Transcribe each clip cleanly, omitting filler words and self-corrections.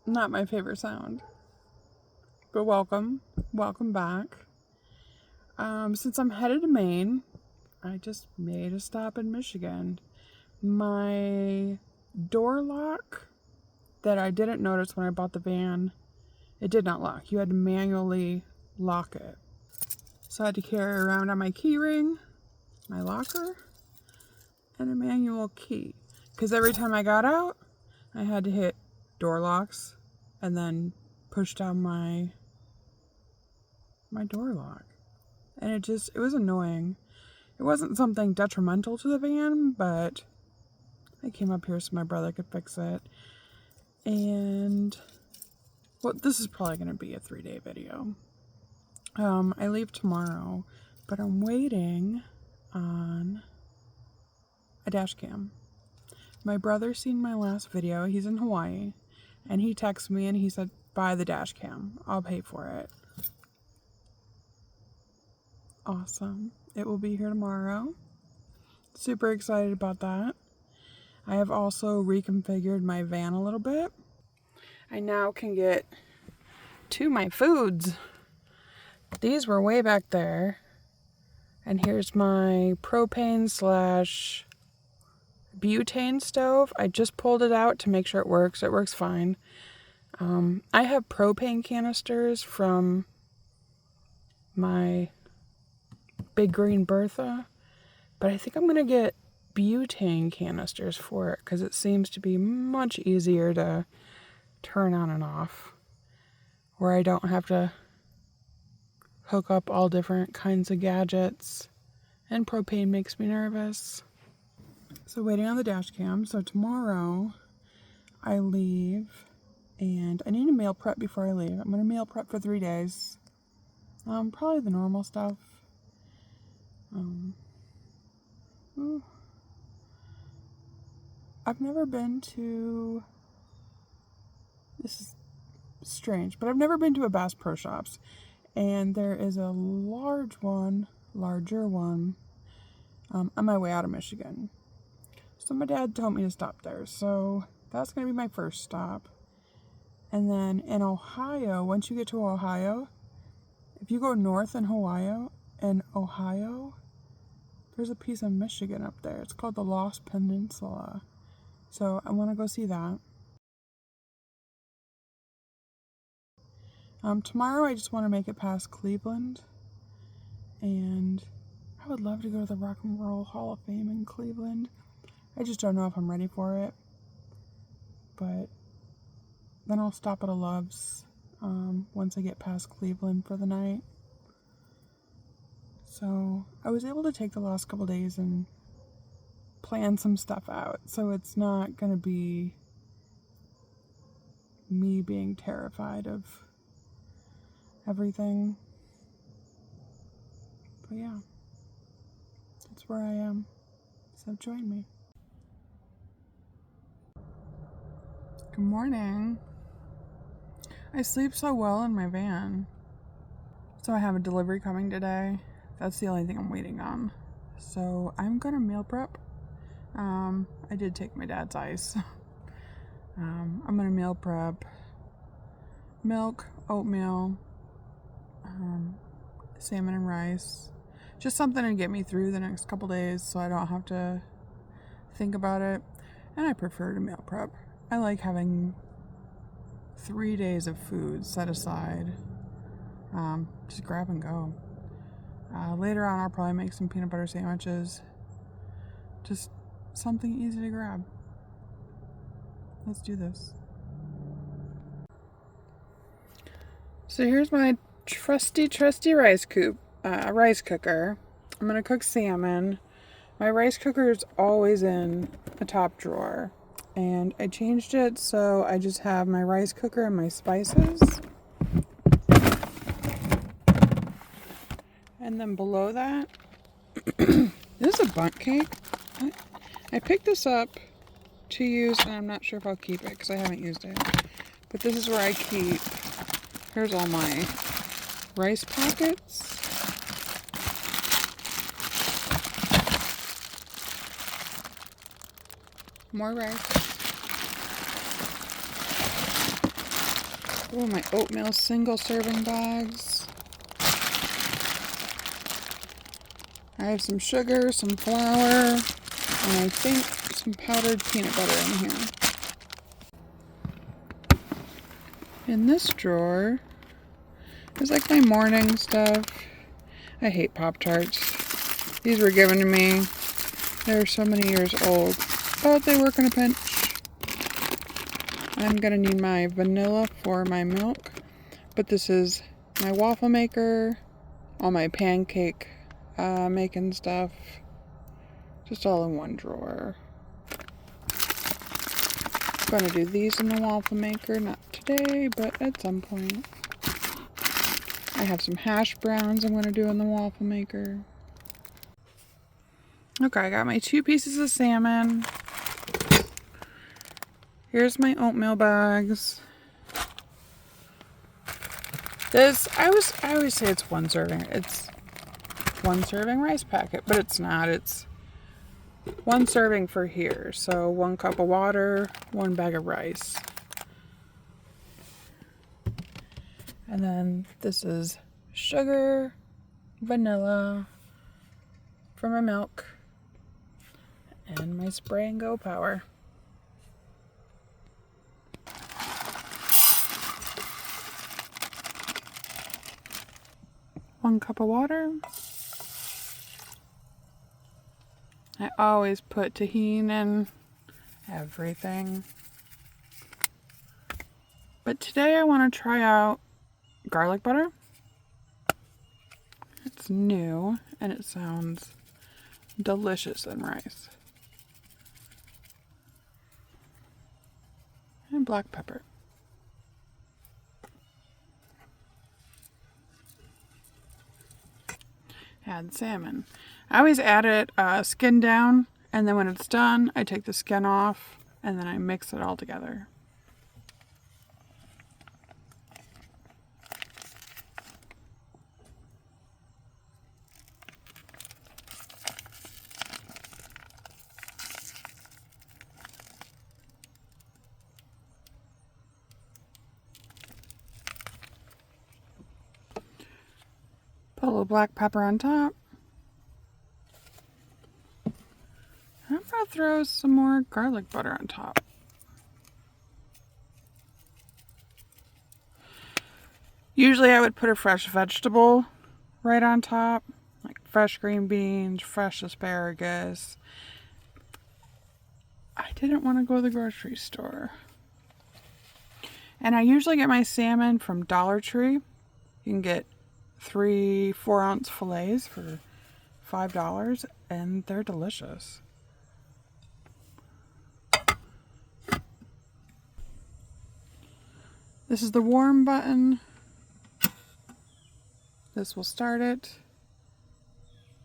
not my favorite sound. But welcome back. Since I'm headed to Maine, I just made a stop in Michigan. My door lock that I didn't notice when I bought the van, it did not lock. You had to manually lock it. So I had to carry around on my key ring, my locker, and a manual key. Because every time I got out, I had to hit door locks and then push down my door lock. And it was annoying. It wasn't something detrimental to the van, but I came up here so my brother could fix it. And, well, this is probably going to be a 3-day video. I leave tomorrow, but I'm waiting on a dash cam. My brother seen my last video. He's in Hawaii, and he texted me and he said, buy the dash cam. I'll pay for it. Awesome. It will be here tomorrow. Super excited about that. I have also reconfigured my van a little bit. I now can get to my foods. These were way back there. And here's my propane / butane stove. I just pulled it out to make sure it works. It works fine. I have propane canisters from my Big Green Bertha, but I think I'm going to get butane canisters for it because it seems to be much easier to turn on and off, where I don't have to hook up all different kinds of gadgets, and propane makes me nervous. So waiting on the dash cam. So tomorrow I leave and I need to meal prep before I leave. I'm going to meal prep for 3 days. Probably the normal stuff. I've never been to, this is strange, but I've never been to a Bass Pro Shops, and there is a larger one, on my way out of Michigan. So my dad told me to stop there, so that's going to be my first stop. And then in Ohio, once you get to Ohio, if you go north in Ohio, there's a piece of Michigan up there. It's called the Lost Peninsula. So I want to go see that. Tomorrow I just want to make it past Cleveland. And I would love to go to the Rock and Roll Hall of Fame in Cleveland. I just don't know if I'm ready for it. But then I'll stop at a Love's once I get past Cleveland for the night. So I was able to take the last couple days and plan some stuff out. So it's not going to be me being terrified of everything. But yeah, that's where I am. So join me. Good morning. I sleep so well in my van. So I have a delivery coming today. That's the only thing I'm waiting on. So I'm gonna meal prep. I did take my dad's ice. I'm gonna meal prep milk, oatmeal, salmon and rice. Just something to get me through the next couple days so I don't have to think about it. And I prefer to meal prep. I like having 3 days of food set aside. Just grab and go. Later on I'll probably make some peanut butter sandwiches. Just something easy to grab. Let's do this. So here's my trusty rice cooker. I'm gonna cook salmon. My rice cooker is always in the top drawer, and I changed it so I just have my rice cooker and my spices. And then below that, this is a bundt cake. I picked this up to use, and I'm not sure if I'll keep it because I haven't used it. But this is where I keep, here's all my rice packets. More rice. Oh, my oatmeal single serving bags. I have some sugar, some flour, and I think some powdered peanut butter in here. In this drawer is like my morning stuff. I hate Pop-Tarts. These were given to me. They're so many years old, but they work in a pinch. I'm gonna need my vanilla for my milk, but this is my waffle maker, all my pancake making stuff, just all in one drawer. I'm gonna do these in the waffle maker, not today, but at some point. I have some hash browns I'm gonna do in the waffle maker. Okay, I got my 2 pieces of salmon. Here's my oatmeal bags. This, I always say it's 1 serving. It's 1 serving rice packet, but it's not. It's 1 serving for here. So 1 cup of water, 1 bag of rice. And then this is sugar, vanilla for my milk, and my spray and go power. One cup of water. I always put tahini in everything. But today I want to try out garlic butter. It's new and it sounds delicious in rice. And black pepper. Add salmon. I always add it skin down, and then when it's done, I take the skin off, and then I mix it all together. Put a little black pepper on top. I'm going to throw some more garlic butter on top. Usually I would put a fresh vegetable right on top, like fresh green beans, fresh asparagus. I didn't want to go to the grocery store. And I usually get my salmon from Dollar Tree. You can get 3 4-ounce fillets for $5, and they're delicious. This is the warm button. This will start it,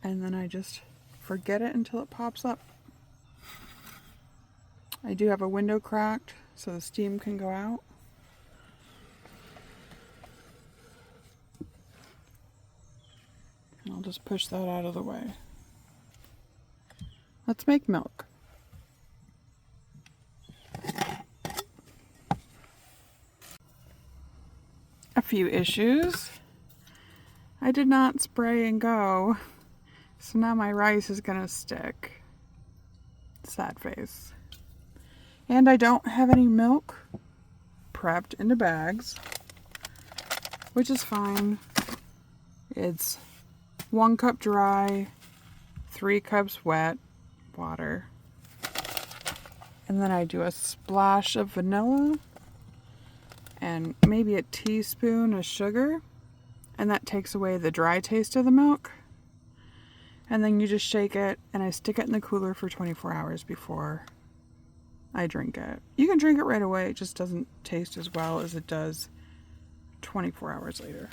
and then I just forget it until it pops up. I do have a window cracked so the steam can go out. And I'll just push that out of the way. Let's make milk. A few issues. I did not spray and go, so now my rice is gonna stick. Sad face. And I don't have any milk prepped into bags, which is fine. It's 1 cup dry, 3 cups wet water. And then I do a splash of vanilla and maybe a teaspoon of sugar, and that takes away the dry taste of the milk. And then you just shake it, and I stick it in the cooler for 24 hours before I drink it. You can drink it right away, it just doesn't taste as well as it does 24 hours later.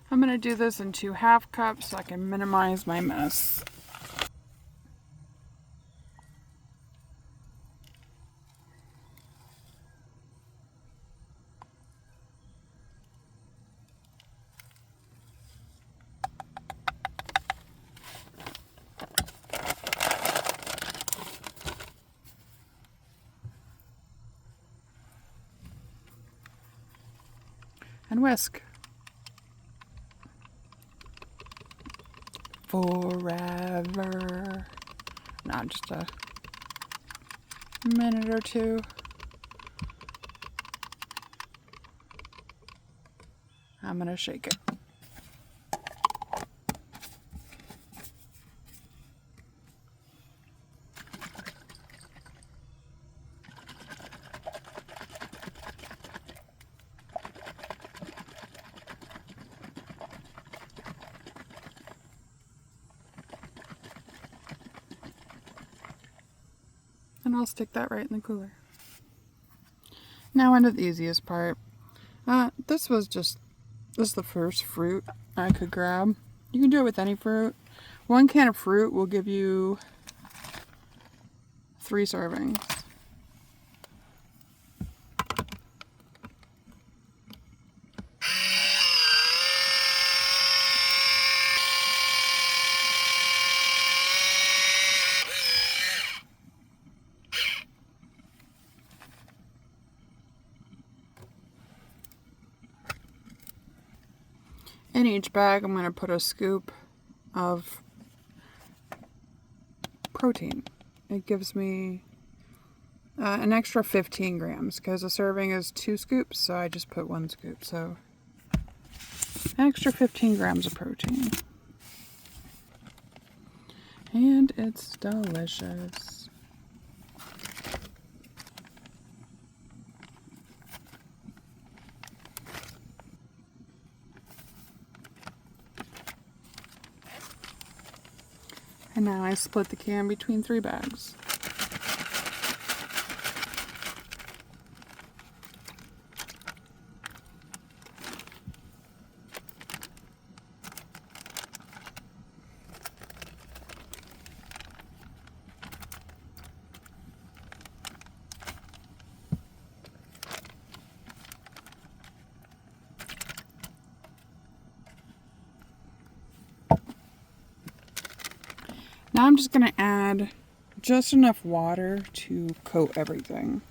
I'm going to do this in 2 half cups so I can minimize my mess. and whisk. Forever. Not just a minute or two. I'm gonna shake it. And I'll stick that right in the cooler. Now onto the easiest part. This is the first fruit I could grab. You can do it with any fruit. 1 can of fruit will give you 3 servings. In each bag, I'm going to put a scoop of protein. It gives me an extra 15 grams because a serving is 2 scoops, so I just put 1 scoop. So an extra 15 grams of protein. And it's delicious. And now I split the can between 3 bags. Now I'm just going to add just enough water to coat everything.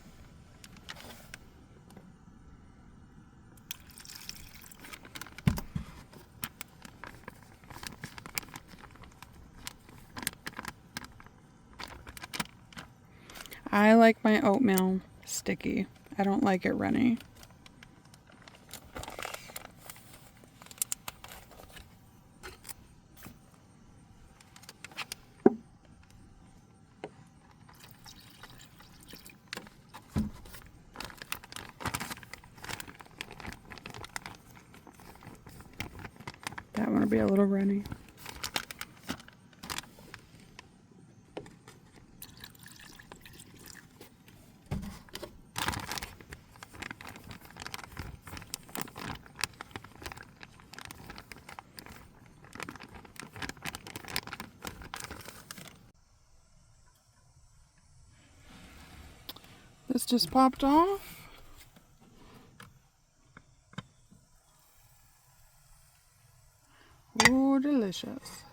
I like my oatmeal sticky. I don't like it runny. That one will be a little runny. This just popped off. Oh, delicious.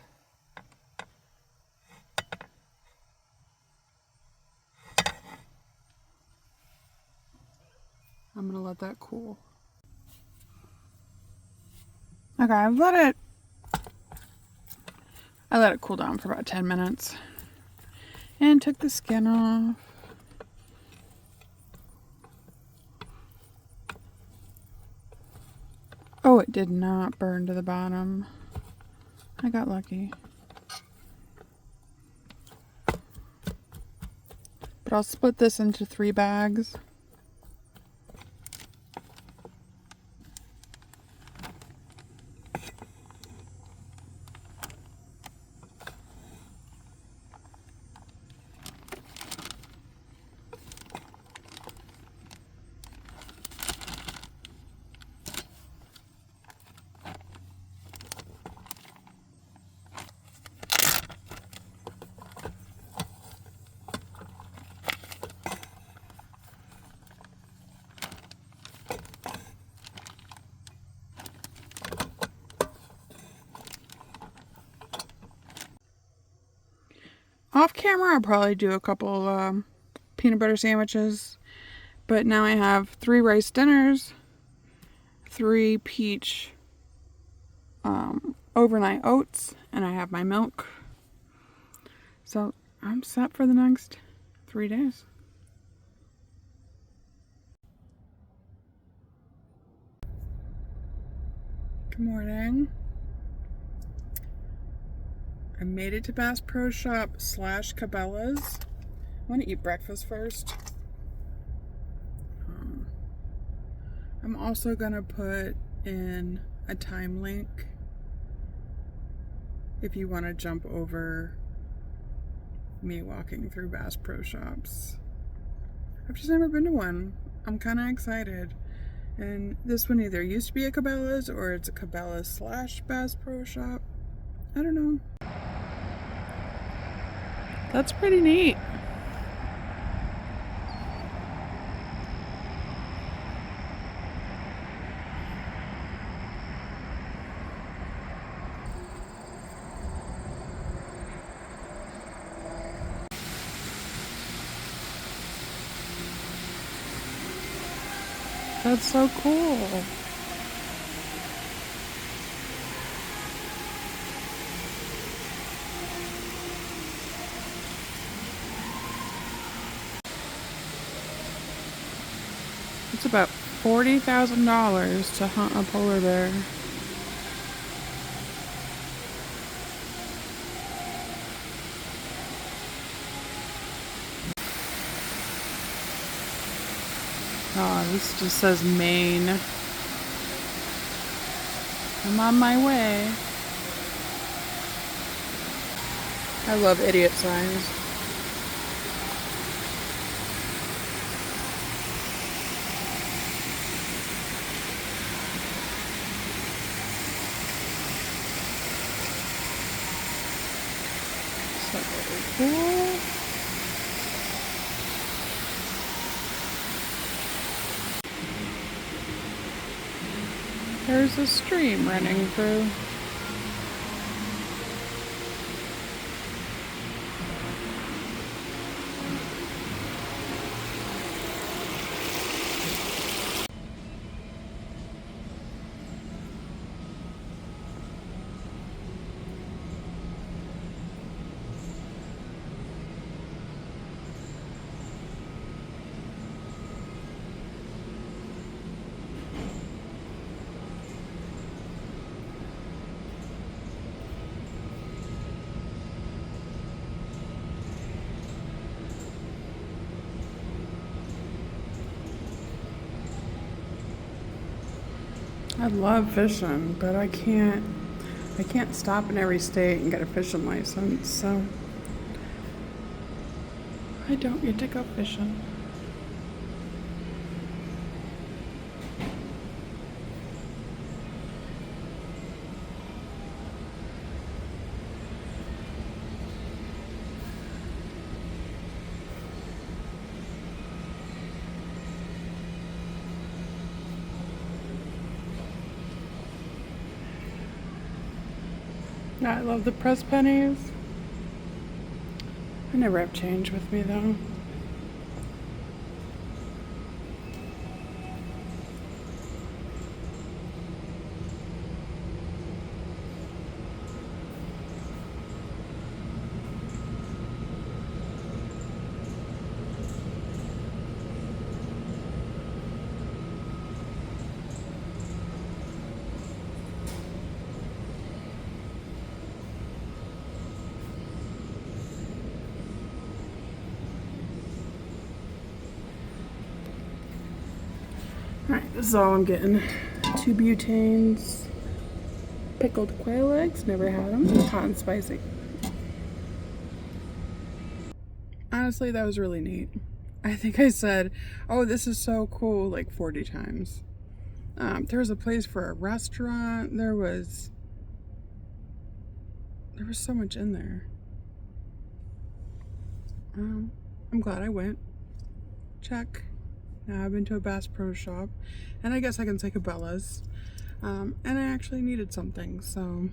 I'm gonna let that cool. Okay, I let it cool down for about 10 minutes and took the skin off. Oh, it did not burn to the bottom. I got lucky. But I'll split this into 3 bags. Off camera, I'll probably do a couple peanut butter sandwiches. But now I have 3 rice dinners, 3 peach overnight oats, and I have my milk. So I'm set for the next 3 days. Good morning. I made it to Bass Pro Shop / Cabela's. I want to eat breakfast first. I'm also going to put in a time link if you want to jump over me walking through Bass Pro Shops. I've just never been to one. I'm kind of excited. And this one either used to be a Cabela's or it's a Cabela's / Bass Pro Shop. I don't know. That's pretty neat. That's so cool. It's about $40,000 to hunt a polar bear. Oh, this just says Maine. I'm on my way. I love idiot signs. So cool. There's a stream running through. I love fishing, but I can't stop in every state and get a fishing license, so I don't get to go fishing. I love the pressed pennies. I never have change with me though. Alright, this is all I'm getting. 2 butanes, pickled quail eggs, never had them, hot and spicy. Honestly, that was really neat. I think I said, oh, this is so cool, like 40 times. There was a place for a restaurant. There was so much in there. I'm glad I went. Check. Now I've been to a Bass Pro Shop, and I guess I can say Cabela's. And I actually needed something, so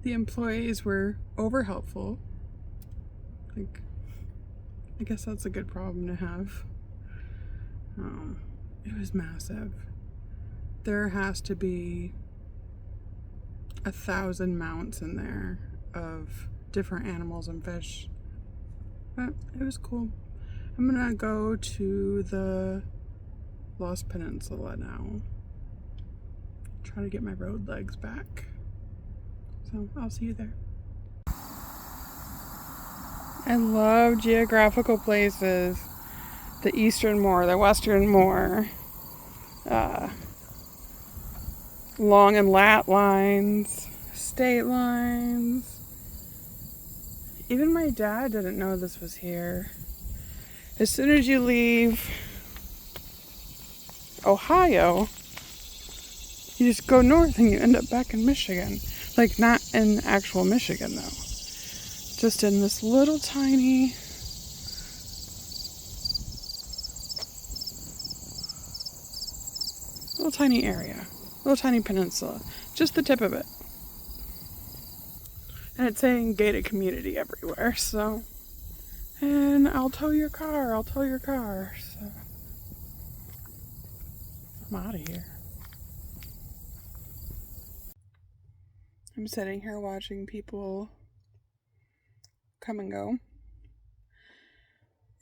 the employees were over helpful. Like, I guess that's a good problem to have. It was massive. There has to be 1,000 mounts in there of different animals and fish. But it was cool. I'm gonna go to the Lost Peninsula now. Try to get my road legs back. So I'll see you there. I love geographical places. The eastern more, the western more. Long and lat lines, state lines. Even my dad didn't know this was here. As soon as you leave Ohio, you just go north and you end up back in Michigan. Like, not in actual Michigan, though. Just in this little tiny area. Little tiny peninsula. Just the tip of it. And it's saying gated community everywhere, so. And I'll tow your car, so. I'm out of here. I'm sitting here watching people come and go.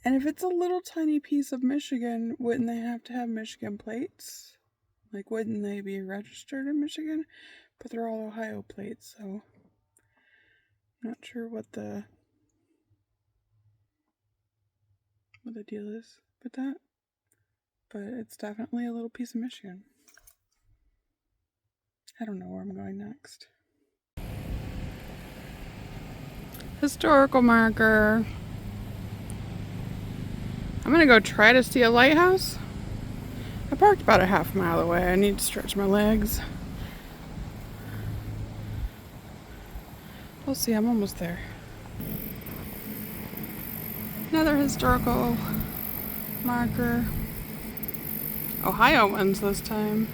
And if it's a little tiny piece of Michigan, wouldn't they have to have Michigan plates? Like, wouldn't they be registered in Michigan? But they're all Ohio plates, so I'm not sure what the deal is with that. But it's definitely a little piece of Michigan. I don't know where I'm going next. Historical marker. I'm gonna go try to see a lighthouse. I parked about a half mile away. I need to stretch my legs. We'll see, I'm almost there. Another historical marker. Ohio wins this time.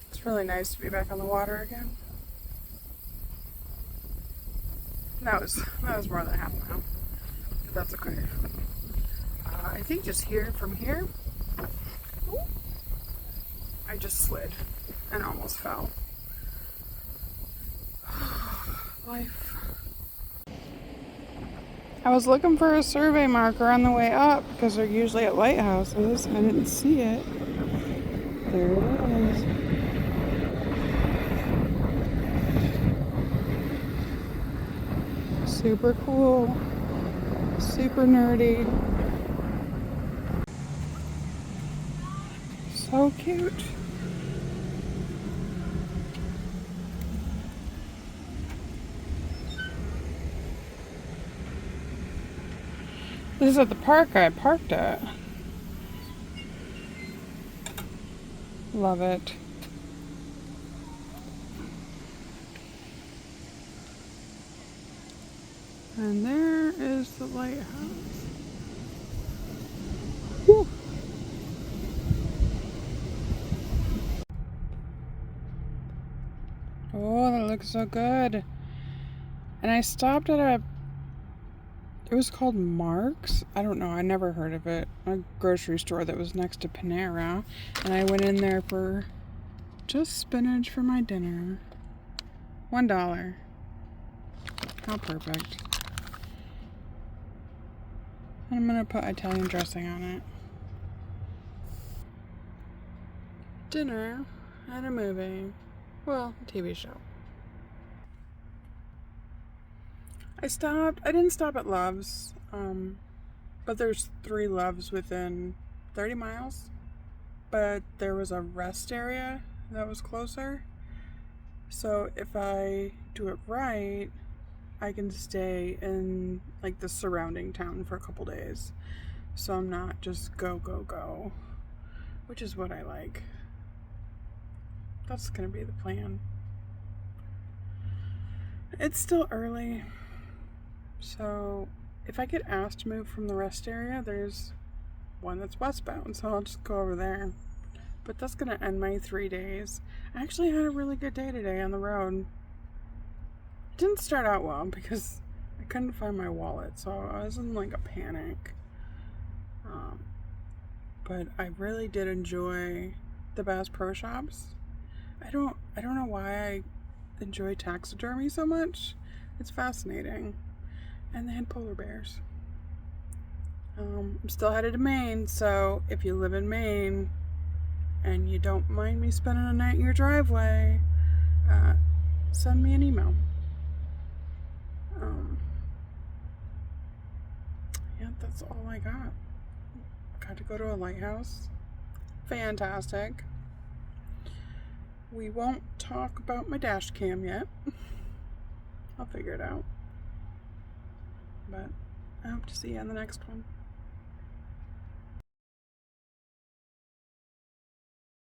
It's really nice to be back on the water again. That was more than half a mile, but that's okay. I think just here, from here, I just slid and almost fell. Life. I was looking for a survey marker on the way up because they're usually at lighthouses. I didn't see it. There it is. Super cool. Super nerdy. So cute. This is at the park I parked at. Love it. And there is the lighthouse. Whew. Oh, that looks so good. And I stopped at it was called Mark's. I don't know, I never heard of it. A grocery store that was next to Panera. And I went in there for just spinach for my dinner. $1. How perfect. And I'm gonna put Italian dressing on it. Dinner and a movie. Well, TV show. I didn't stop at Love's, but there's 3 Loves within 30 miles. But there was a rest area that was closer. So if I do it right, I can stay in like the surrounding town for a couple days. So I'm not just go, which is what I like. That's gonna be the plan. It's still early, so if I get asked to move from the rest area, there's one that's westbound, so I'll just go over there. But that's gonna end my 3 days. I actually had a really good day today on the road. It didn't start out well because I couldn't find my wallet, so I was in like a panic. But I really did enjoy the Bass Pro Shops. I don't know why I enjoy taxidermy so much. It's fascinating. And they had polar bears. I'm still headed to Maine, so if you live in Maine and you don't mind me spending a night in your driveway, send me an email. Yeah, that's all I got. Got to go to a lighthouse. Fantastic. We won't talk about my dash cam yet. I'll figure it out. But I hope to see you on the next one.